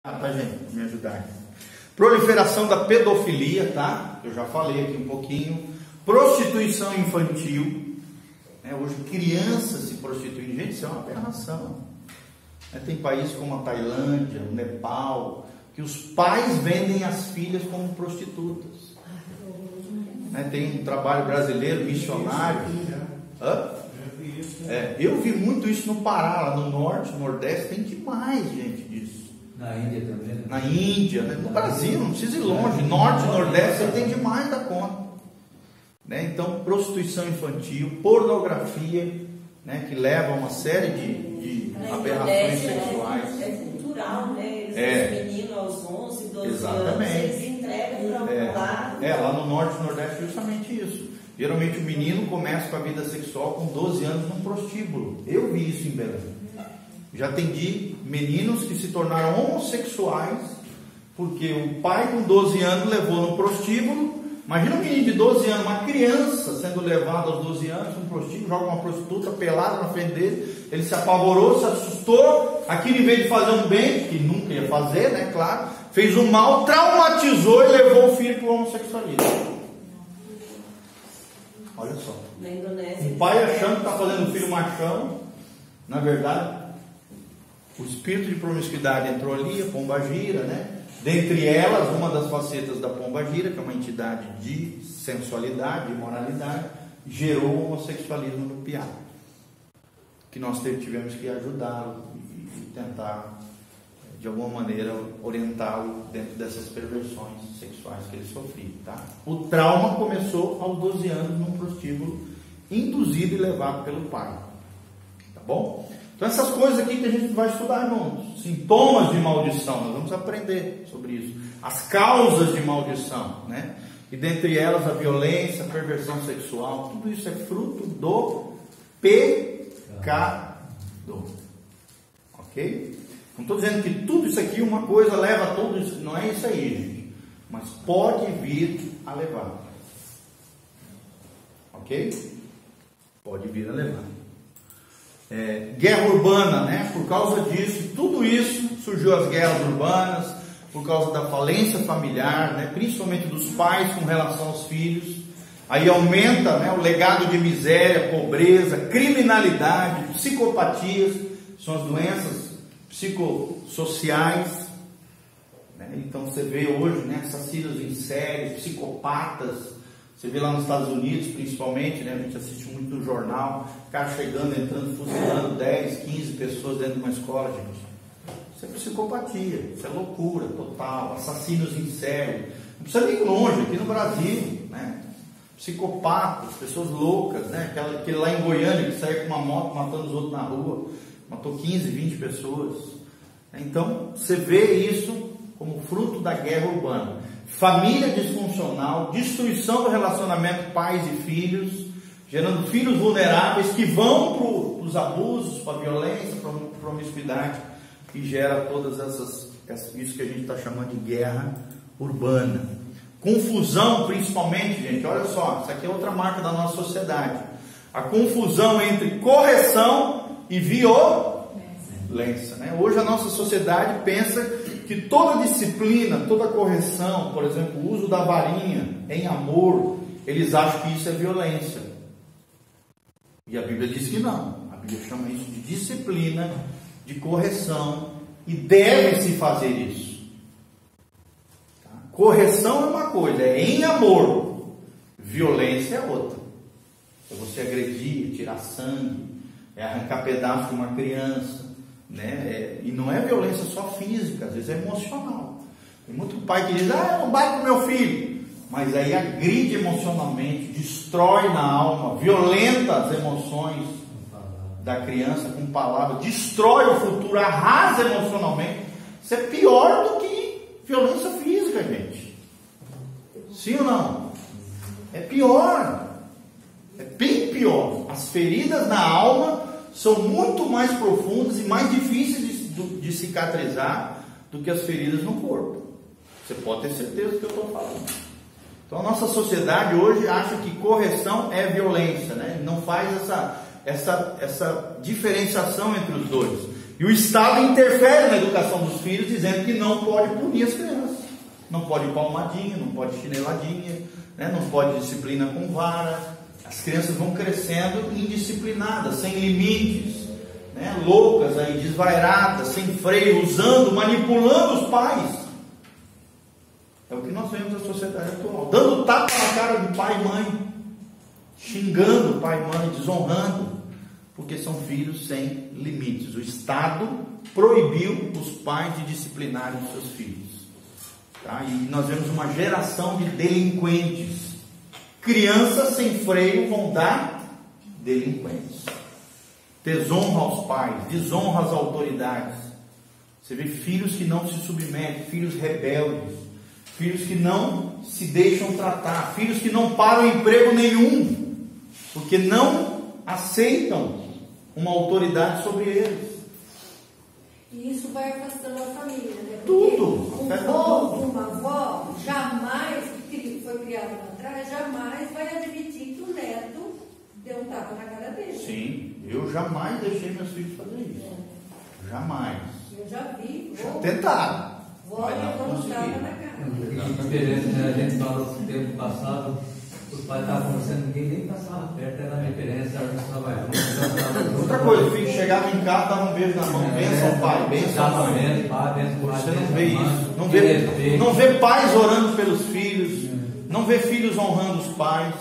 Tá, gente? Me ajudar aqui. Proliferação da pedofilia, tá? Eu já falei aqui um pouquinho. Prostituição infantil. Hoje crianças se prostituem. Gente, isso é uma aberração. Tem países como a Tailândia, o Nepal, que os pais vendem as filhas como prostitutas. Tem um trabalho brasileiro, missionário. Eu vi muito isso no Pará, lá no norte, no nordeste, tem demais, gente, disso. Na Índia também? Na Índia, no Brasil, não precisa ir longe. Norte, nordeste, você tem demais da conta. Então, prostituição infantil, pornografia, que leva a uma série de aberrações sexuais. É cultural, né? Eles meninos aos 11, 12 Exatamente. anos, eles entregam para um lado. Lá no norte e nordeste, justamente isso. Geralmente o menino começa com a vida sexual com 12 anos num prostíbulo. Eu vi isso em Belém. Já atendi meninos que se tornaram homossexuais porque o pai com 12 anos levou no prostíbulo. Imagina um menino de 12 anos, uma criança sendo levada aos 12 anos no prostíbulo, joga uma prostituta pelada na frente dele, ele se apavorou, se assustou, aquilo em vez de fazer um bem, que nunca ia fazer, claro, fez um mal, traumatizou e levou o filho para o homossexualismo. Olha só. Na Indonésia, O pai achando que está fazendo o filho machão, na verdade, o espírito de promiscuidade entrou ali, a pombagira, Dentre elas, uma das facetas da pombagira, que é uma entidade de sensualidade, de moralidade, gerou o homossexualismo no piá. Que nós tivemos que ajudá-lo e tentar, de alguma maneira, orientá-lo dentro dessas perversões sexuais que ele sofria. O trauma começou aos 12 anos num prostíbulo, induzido e levado pelo pai. Tá bom? Então essas coisas aqui que a gente vai estudar juntos. Sintomas de maldição, nós vamos aprender sobre isso. As causas de maldição, E dentre elas a violência, a perversão sexual, tudo isso é fruto do pecado. Ok? Não estou dizendo que tudo isso aqui, uma coisa leva a tudo isso, não é isso aí, gente. Mas pode vir a levar. Ok? Pode vir a levar. Guerra urbana, por causa disso, tudo isso surgiu as guerras urbanas, por causa da falência familiar, principalmente dos pais com relação aos filhos. Aí aumenta o legado de miséria, pobreza, criminalidade, psicopatias, são as doenças psicossociais. Então você vê hoje assassinos em série, psicopatas. Você vê lá nos Estados Unidos, principalmente, a gente assiste muito no jornal, cara chegando, entrando, fuzilando 10, 15 pessoas dentro de uma escola, gente. Isso é psicopatia, isso é loucura total, assassinos em série. Não precisa ir longe, aqui no Brasil, psicopatas, pessoas loucas, aquele lá em Goiânia que saiu com uma moto matando os outros na rua, matou 15, 20 pessoas. Então, você vê isso como fruto da guerra urbana. Família disfuncional, destruição do relacionamento pais e filhos, gerando filhos vulneráveis que vão para os abusos, para a violência, para a promiscuidade, que gera todas isso que a gente está chamando de guerra urbana. Confusão, principalmente, gente, olha só, isso aqui é outra marca da nossa sociedade. A confusão entre correção e violência. Hoje a nossa sociedade pensa que toda disciplina, toda correção, por exemplo, o uso da varinha em amor, eles acham que isso é violência. E a Bíblia diz que não. A Bíblia chama isso de disciplina, de correção, e deve-se fazer isso. Correção é uma coisa, é em amor. Violência é outra. É você agredir, tirar sangue, é arrancar pedaço de uma criança. E não é violência só física, às vezes é emocional. Tem muito pai que diz, eu não bato com meu filho, mas aí agride emocionalmente, destrói na alma, violenta as emoções da criança com palavras, destrói o futuro, arrasa emocionalmente. Isso é pior do que violência física, gente. Sim ou não? É pior, é bem pior. As feridas na alma são muito mais profundas e mais difíceis de cicatrizar do que as feridas no corpo. Você pode ter certeza do que eu estou falando. Então a nossa sociedade hoje acha que correção é violência, Não faz essa diferenciação entre os dois. E o Estado interfere na educação dos filhos, dizendo que não pode punir as crianças. Não pode palmadinha, não pode chineladinha, né? Não pode disciplina com vara. As crianças vão crescendo indisciplinadas, sem limites, né? Loucas aí, desvairadas, sem freio, usando, manipulando os pais. É o que nós vemos na sociedade atual. Dando tapa na cara de pai e mãe, xingando pai e mãe, desonrando, porque são filhos sem limites. O Estado proibiu os pais de disciplinarem os seus filhos. Tá? E nós vemos uma geração de delinquentes. Crianças sem freio vão dar delinquentes. Desonra aos pais, desonra às autoridades. Você vê filhos que não se submetem, filhos rebeldes, filhos que não se deixam tratar, filhos que não param emprego nenhum, porque não aceitam uma autoridade sobre eles. E isso vai afastando a família, né? Porque Tudo. um avô, uma avó, jamais, que foi criado lá atrás, jamais vai admitir que o neto deu um tapa na cara dele. Sim, eu jamais deixei meus filhos fazer isso. Jamais. Eu já vi. Já tentaram. Vó Mas não levando tapa conseguiram. na cara. A diferença, né? A gente fala no tempo passado, os pais estavam conversando, ninguém nem passava perto, era a referência, era o trabalho. Outra coisa, o filho chegava em casa, dava um beijo na mão, benção pai, benção mãe. Você não vê isso, não vê pais orando pelos filhos, não vê filhos honrando os pais.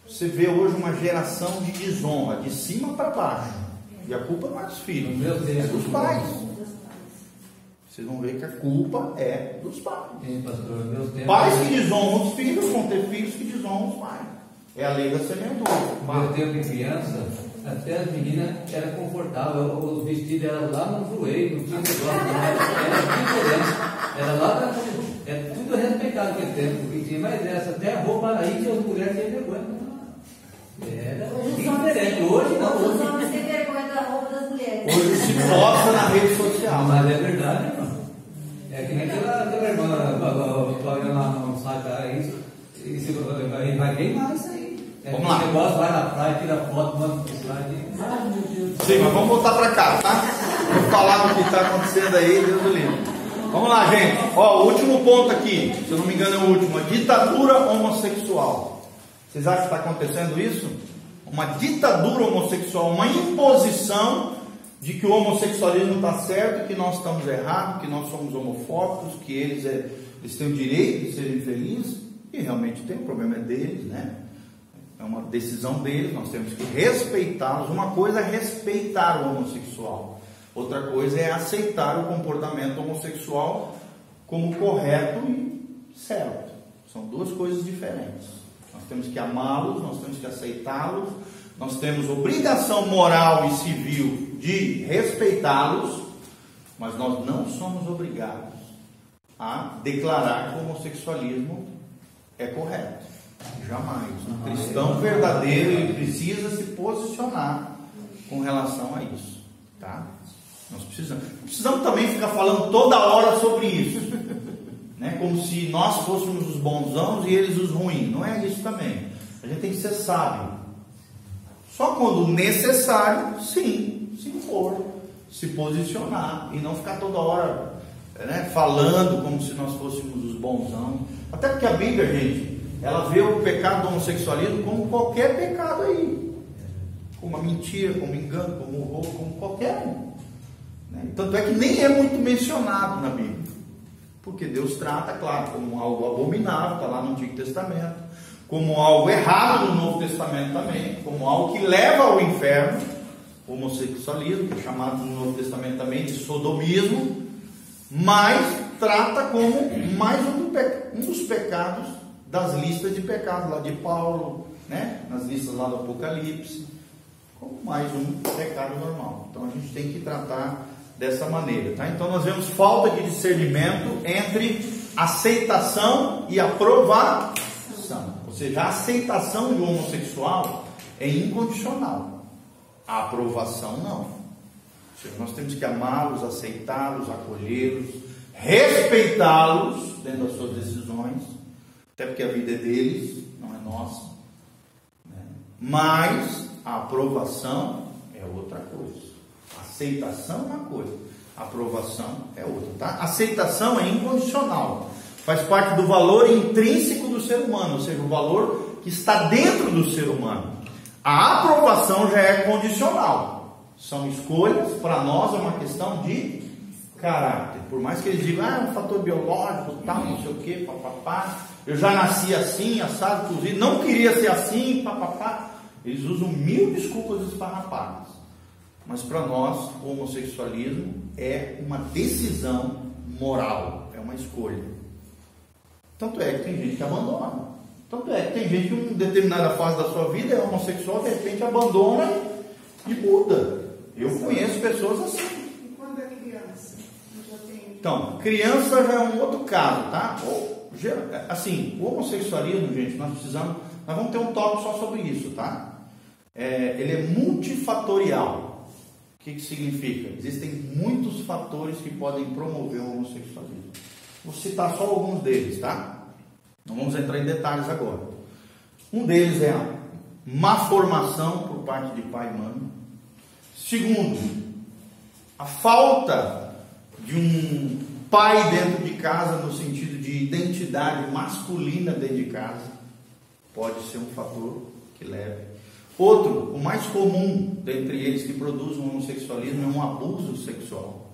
Você vê hoje uma geração de desonra, de cima para baixo, e a culpa não é dos filhos, é dos pais. Vocês vão ver que a culpa é dos pais. Sim, pastor, meus tempos, Pais que desonram os filhos vão ter filhos que desonram os pais. É a lei da semeadura. meu tempo de criança, até as meninas eram confortáveis, os vestidos eram lá no joelho, não tinha negócio, era diferente, era lá na frente, era tudo respeitado naquele tempo, que tinha mais essa, até a roupa aí que as mulheres tinham vergonha. Era diferente, hoje não. Os homens têm vergonha da roupa das mulheres. Hoje se posta na rede social. Mas é verdade, irmão. É que nem aquela irmã falando lá no site, aí vai queimar isso aí. Vamos lá. O negócio vai na praia, tira foto, manda pro site. Ai, meu Deus. Sim, mas vamos voltar para cá, tá? Vou falar o que está acontecendo aí, Deus do livre. Vamos lá, gente. Ó, o último ponto aqui, se eu não me engano é o último, a ditadura homossexual. Vocês acham que está acontecendo isso? Uma ditadura homossexual, uma imposição de que o homossexualismo está certo, que nós estamos errados, que nós somos homofóbicos, que eles têm o direito de serem felizes, e realmente tem, o problema é deles, né? É uma decisão deles, nós temos que respeitá-los. Uma coisa é respeitar o homossexual, outra coisa é aceitar o comportamento homossexual como correto e certo. São duas coisas diferentes. Nós temos que amá-los, nós temos que aceitá-los, nós temos obrigação moral e civil de respeitá-los, mas nós não somos obrigados a declarar que o homossexualismo é correto. Jamais. Um cristão verdadeiro, ele precisa se posicionar com relação a isso. Tá? Nós precisamos também ficar falando toda hora sobre isso. Né? Como se nós fôssemos os bonzãos e eles os ruins. Não é isso também. A gente tem que ser sábio. Só quando necessário, sim, se impor, se posicionar e não ficar toda hora, né, falando como se nós fôssemos os bonzãos. Até porque a Bíblia, gente, ela vê o pecado do homossexualismo como qualquer pecado aí, como a mentira, como engano, como o roubo, como qualquer um. Né? Tanto é que nem é muito mencionado na Bíblia, porque Deus trata, claro, como algo abominável, está lá no Antigo Testamento, como algo errado no Novo Testamento também, como algo que leva ao inferno, o homossexualismo, que é chamado no Novo Testamento também de sodomismo, mas trata como mais um dos pecados das listas de pecados lá de Paulo, né? Nas listas lá do Apocalipse, como mais um pecado normal. Então a gente tem que tratar dessa maneira, tá? Então nós vemos falta de discernimento entre aceitação e aprovação. Ou seja, a aceitação do homossexual é incondicional, a aprovação não. Ou seja, nós temos que amá-los, aceitá-los, acolhê-los, respeitá-los dentro das suas decisões, até porque a vida é deles, não é nossa, né? Mas a aprovação é outra coisa. Aceitação é uma coisa, aprovação é outra, tá? Aceitação é incondicional, faz parte do valor intrínseco do ser humano, ou seja, o valor que está dentro do ser humano. A aprovação já é condicional, são escolhas, para nós é uma questão de caráter, por mais que eles digam, é um fator biológico, tal, não sei o que, papapá, eu já nasci assim, assado, cozido, não queria ser assim, papapá. Eles usam 1000 desculpas esfarrapadas. Mas para nós, o homossexualismo é uma decisão moral, é uma escolha. Tanto é que tem gente que abandona. Tanto é que tem gente que em determinada fase da sua vida é homossexual, de repente abandona e muda. Eu conheço pessoas assim. E quando é criança? Então, criança já é um outro caso, tá? Assim, o homossexualismo, gente, nós vamos ter um tópico só sobre isso, tá? Ele é multifatorial. O que significa? Existem muitos fatores que podem promover o homossexualismo. Vou citar só alguns deles, tá? Não vamos entrar em detalhes agora. Um deles é a má formação por parte de pai e mãe. Segundo, a falta de um pai dentro de casa, no sentido de identidade masculina dentro de casa, pode ser um fator que leve. Outro, o mais comum dentre eles que produz o homossexualismo é um abuso sexual.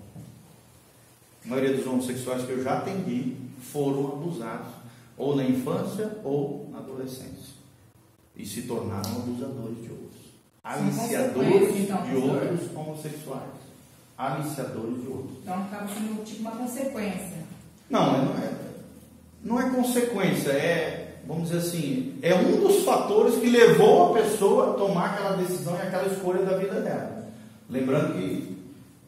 A maioria dos homossexuais que eu já atendi foram abusados, ou na infância ou na adolescência, e se tornaram abusadores de outros, aliciadores de outros homossexuais, aliciadores de outros. Então acaba sendo tipo uma consequência. Não é consequência, vamos dizer assim, é um dos fatores que levou a pessoa a tomar aquela decisão e aquela escolha da vida dela. Lembrando que,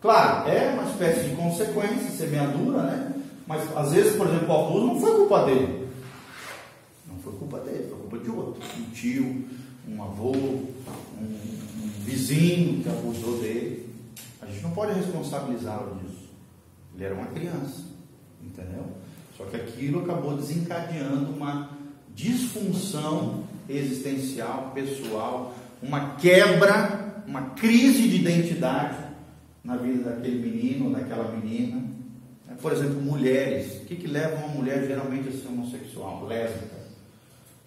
claro, é uma espécie de consequência, semeadura, né? Mas às vezes, por exemplo, o abuso não foi culpa dele. Não foi culpa dele, foi culpa de outro. Um tio, um avô, um vizinho que abusou dele. A gente não pode responsabilizá-lo disso. Ele era uma criança, entendeu? Só que aquilo acabou desencadeando uma disfunção existencial, pessoal, uma quebra, uma crise de identidade na vida daquele menino ou daquela menina. Por exemplo, mulheres. O que leva uma mulher geralmente a ser homossexual? Lésbica.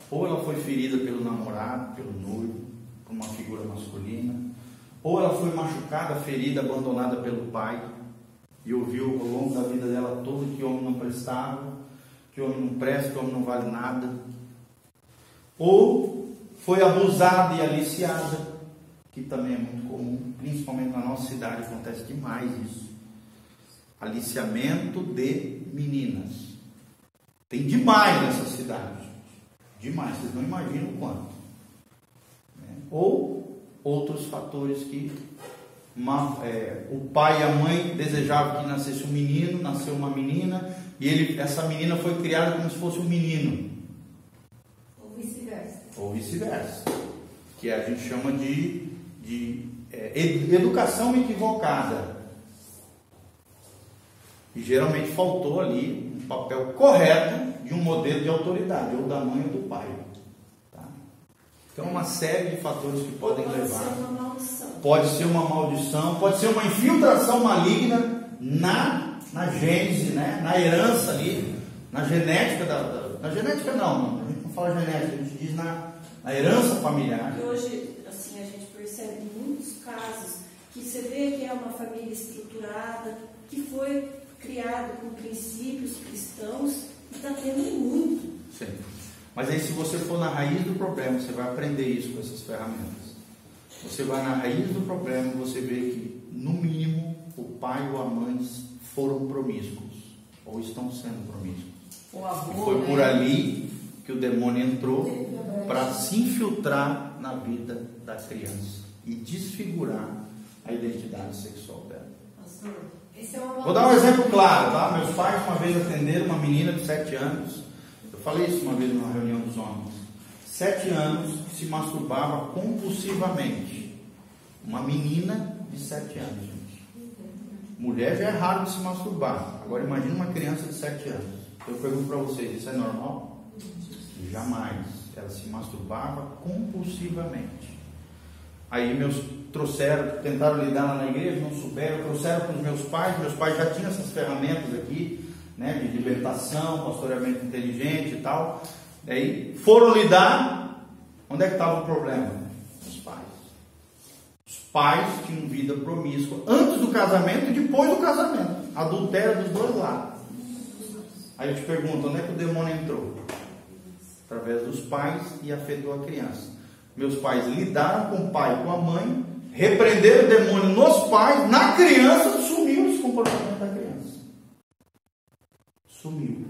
Ou ela foi ferida pelo namorado, pelo noivo, por uma figura masculina, ou ela foi machucada, ferida, abandonada pelo pai, e ouviu ao longo da vida dela toda que o homem não prestava, que o homem não presta, que o homem não vale nada. Ou foi abusada e aliciada, que também é muito comum, principalmente na nossa cidade acontece demais isso. Aliciamento de meninas. Tem demais nessa cidade. Demais, vocês não imaginam o quanto. Ou outros fatores que o pai e a mãe desejavam que nascesse um menino, nasceu uma menina, e essa menina foi criada como se fosse um menino. Ou vice-versa. Que a gente chama de educação equivocada. E geralmente faltou ali um papel correto de um modelo de autoridade, ou da mãe ou do pai. Tá? Então, uma série de fatores que podem levar. Pode ser uma maldição, pode ser uma infiltração maligna na gênese, né? Na herança ali, na genética na genética não, a gente não fala genética, a gente diz na herança familiar. E hoje, assim, a gente percebe muitos casos que você vê que é uma família estruturada, que foi criado com princípios cristãos e está tendo muito. Sim. Mas aí, se você for na raiz do problema, você vai aprender isso com essas ferramentas. Você vai na raiz do problema, você vê que, no mínimo, o pai ou a mãe foram promíscuos, ou estão sendo promíscuos. E foi por ali que o demônio entrou para se infiltrar na vida da criança e desfigurar a identidade sexual dela. Vou dar um exemplo claro, tá? Meus pais uma vez atenderam uma menina de 7 anos. Eu falei isso uma vez numa reunião dos homens. 7 anos, se masturbava compulsivamente. Uma menina de 7 anos, gente. Mulher já é raro de se masturbar. Agora imagine uma criança de 7 anos. Eu pergunto para vocês, isso é normal? Jamais. Ela se masturbava compulsivamente. Aí trouxeram, tentaram lidar lá na igreja, não souberam, trouxeram para os meus pais já tinham essas ferramentas aqui, né, de libertação, pastoreamento inteligente e tal. Daí foram lidar, onde é que estava o problema? Os pais. Os pais tinham vida promíscua antes do casamento e depois do casamento. Adultério dos dois lados. Aí eu te pergunto, onde é que o demônio entrou? Através dos pais e afetou a criança. Meus pais lidaram com o pai e com a mãe, repreenderam o demônio nos pais, na criança sumiu esse comportamento da criança. Sumiu.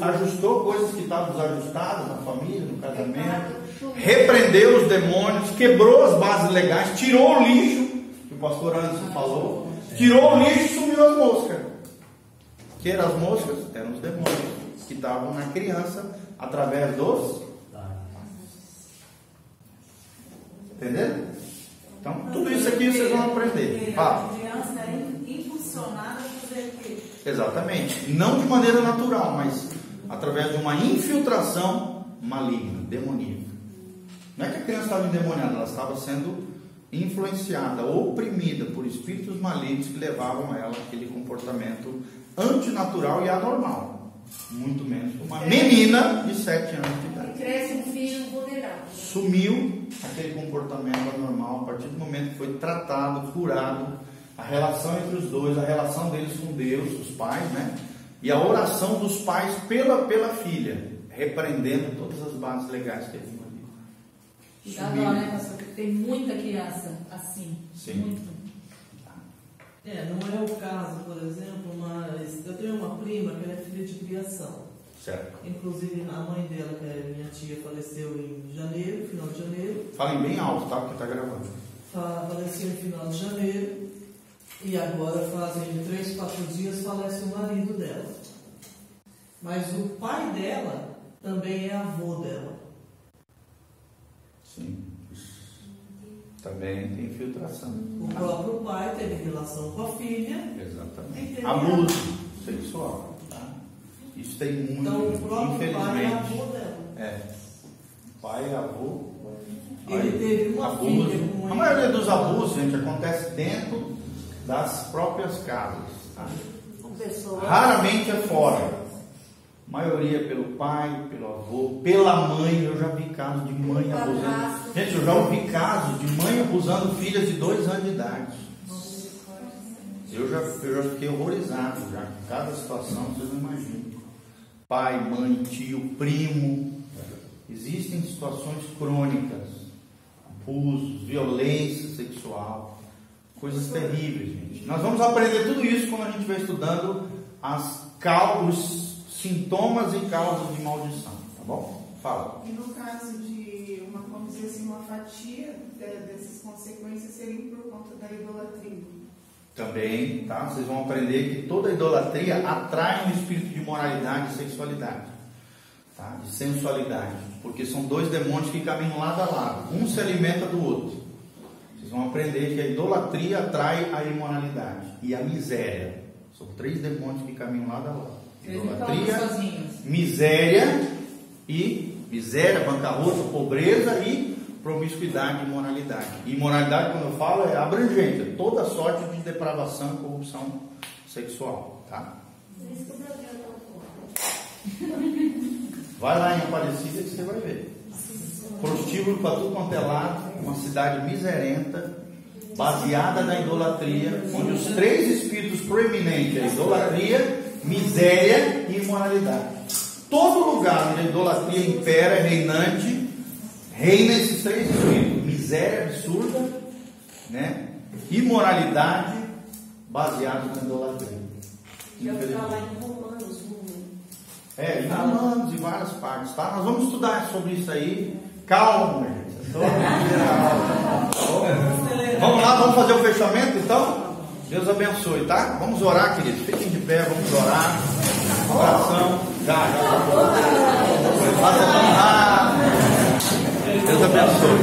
Ajustou coisas que estavam desajustadas na família, no casamento, repreendeu os demônios, quebrou as bases legais, tirou o lixo, que o pastor Anderson falou, tirou o lixo e sumiu as moscas. Que eram as moscas? Eram os demônios que estavam na criança através dos... Entendeu? Então, tudo isso aqui vocês vão aprender. A criança é impulsionada a fazer o quê? Exatamente. Não de maneira natural, mas através de uma infiltração maligna, demoníaca. Não é que a criança estava endemoniada, ela estava sendo influenciada, oprimida por espíritos malignos que levavam ela àquele comportamento antinatural e anormal. Muito menos uma menina de 7 anos de idade. Cresce um filho vulnerável. Sumiu aquele comportamento anormal a partir do momento que foi tratado, curado, a relação entre os dois, a relação deles com Deus, os pais, né? E a oração dos pais pela filha, repreendendo todas as bases legais que eles tinham ali. E dá dó, né, pastor? Porque tem muita criança assim. Sim. Muito. Não é o caso, por exemplo, mas eu tenho uma prima que ela é filha de criação. Certo. Inclusive a mãe dela, que é minha tia, faleceu em janeiro, final de janeiro. Falem bem alto, tá? Porque tá gravando. Faleceu em final de janeiro. E agora fazem 3, 4 dias falece o marido dela. Mas o pai dela também é avô dela. Sim. Também tem infiltração. O próprio pai teve relação com a filha. Exatamente. Abuso sexual. Tá? Isso tem muito. Então o próprio infelizmente. pai é avô dela. Pai e avô. Ele teve uma abuso. filha com ele. A maioria dos abusos, gente, acontece dentro das próprias casas. Tá? Raramente é fora. A maioria pelo pai, pelo avô, pela mãe. Eu já vi casos de mãe abusando. Gente, eu já ouvi casos de mãe abusando filhas de 2 anos de idade. Eu já fiquei horrorizado já. Cada situação, vocês não imaginam. Pai, mãe, tio, primo. Existem situações crônicas, abusos, violência sexual, coisas terríveis, gente. Nós vamos aprender tudo isso quando a gente vai estudando os sintomas e causas de maldição, tá bom? Fala. E no caso de vamos dizer assim, uma fatia dessas consequências seriam por conta da idolatria? Também, tá? Vocês vão aprender que toda idolatria atrai um espírito de moralidade e sexualidade, tá? De sensualidade, porque são 2 demônios que caminham lado a lado, um se alimenta do outro. Vocês vão aprender que a idolatria atrai a imoralidade e a miséria. São 3 demônios que caminham lado a lado. Idolatria, miséria, bancarrota, pobreza e promiscuidade e imoralidade. E imoralidade, quando eu falo, é abrangente, é toda sorte de depravação e corrupção sexual, tá? Vai lá em Aparecida que você vai ver. Prostíbulo para tudo quanto é lado, uma cidade miserenta, baseada na idolatria, onde os 3 espíritos proeminentes, a idolatria, miséria e imoralidade. Todo lugar onde a idolatria impera, é reinante, reina esses 3 espíritos: miséria absurda, né? Imoralidade baseada na idolatria. Já fala em Romanos, em Romanos e várias partes, tá? Nós vamos estudar sobre isso aí. Calma, gente. Vamos lá, vamos fazer o fechamento então? Deus abençoe, tá? Vamos orar, queridos. Fiquem de pé, vamos orar. Oração. Já. Deus abençoe.